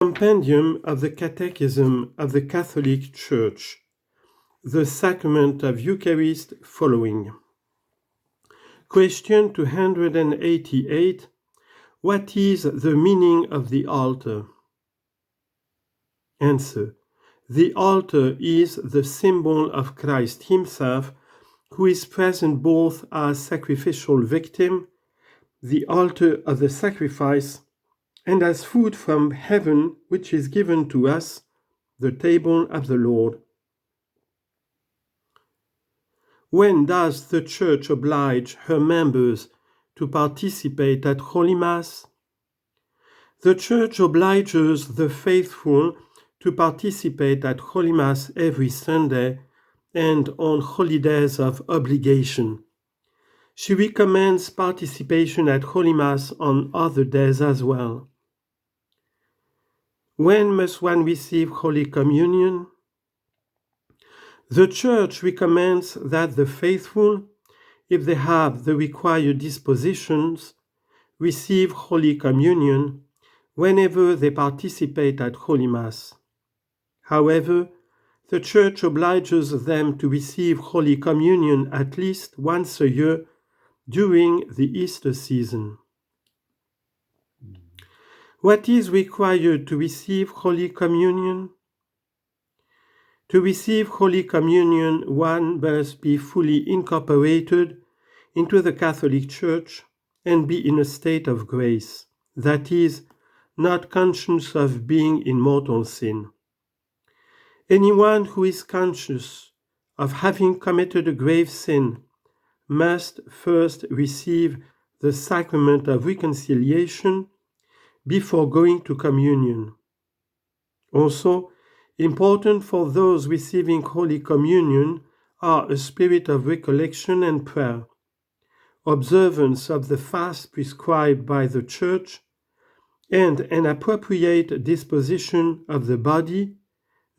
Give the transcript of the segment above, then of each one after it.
Compendium of the Catechism of the Catholic Church, the Sacrament of Eucharist following. Question 288. What is the meaning of the altar? Answer. The altar is the symbol of Christ himself, who is present both as sacrificial victim, the altar of the sacrifice, and as food from heaven, which is given to us, the table of the Lord. When does the Church oblige her members to participate at Holy Mass? The Church obliges the faithful to participate at Holy Mass every Sunday and on holidays of obligation. She recommends participation at Holy Mass on other days as well. When must one receive Holy Communion? The Church recommends that the faithful, if they have the required dispositions, receive Holy Communion whenever they participate at Holy Mass. However, the Church obliges them to receive Holy Communion at least once a year during the Easter season. What is required to receive Holy Communion? To receive Holy Communion, one must be fully incorporated into the Catholic Church and be in a state of grace, that is, not conscious of being in mortal sin. Anyone who is conscious of having committed a grave sin must first receive the sacrament of reconciliation before going to communion. Also, important for those receiving Holy Communion are a spirit of recollection and prayer, observance of the fast prescribed by the Church, and an appropriate disposition of the body,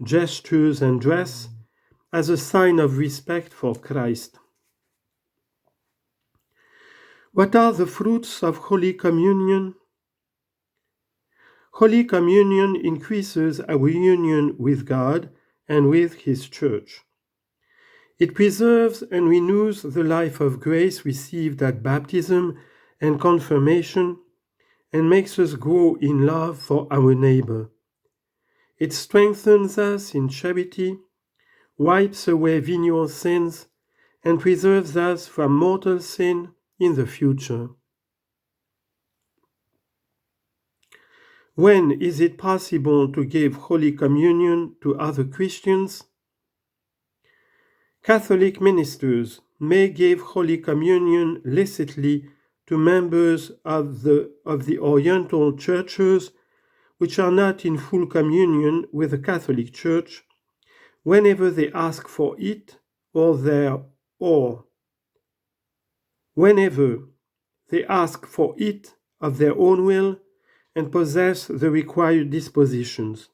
gestures, and dress as a sign of respect for Christ. What are the fruits of Holy Communion? Holy Communion increases our union with God and with His Church. It preserves and renews the life of grace received at baptism and confirmation, and makes us grow in love for our neighbor. It strengthens us in charity, wipes away venial sins, and preserves us from mortal sin in the future. When is it possible to give Holy Communion to other Christians? Catholic ministers may give Holy Communion licitly to members of the Oriental churches which are not in full communion with the Catholic Church, whenever they ask for it whenever they ask for it of their own will and possess the required dispositions.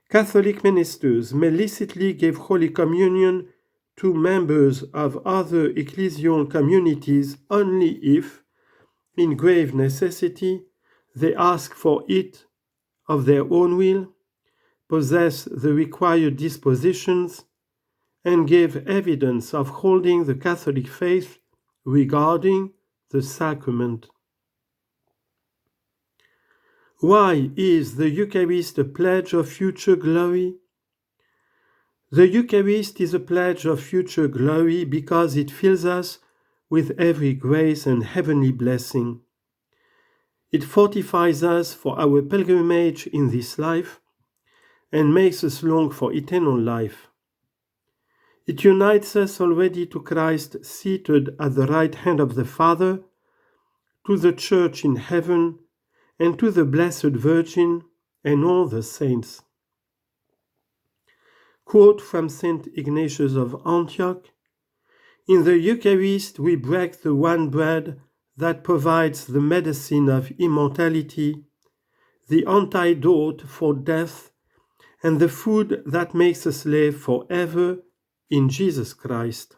Catholic ministers may licitly give Holy Communion to members of other ecclesial communities only if, in grave necessity, they ask for it of their own will, possess the required dispositions, and give evidence of holding the Catholic faith regarding the sacrament. Why is the Eucharist a pledge of future glory? The Eucharist is a pledge of future glory because it fills us with every grace and heavenly blessing. It fortifies us for our pilgrimage in this life and makes us long for eternal life. It unites us already to Christ seated at the right hand of the Father, to the Church in heaven, and to the Blessed Virgin and all the saints. Quote from St. Ignatius of Antioch: "In the Eucharist we break the one bread that provides the medicine of immortality, the antidote for death, and the food that makes us live forever in Jesus Christ."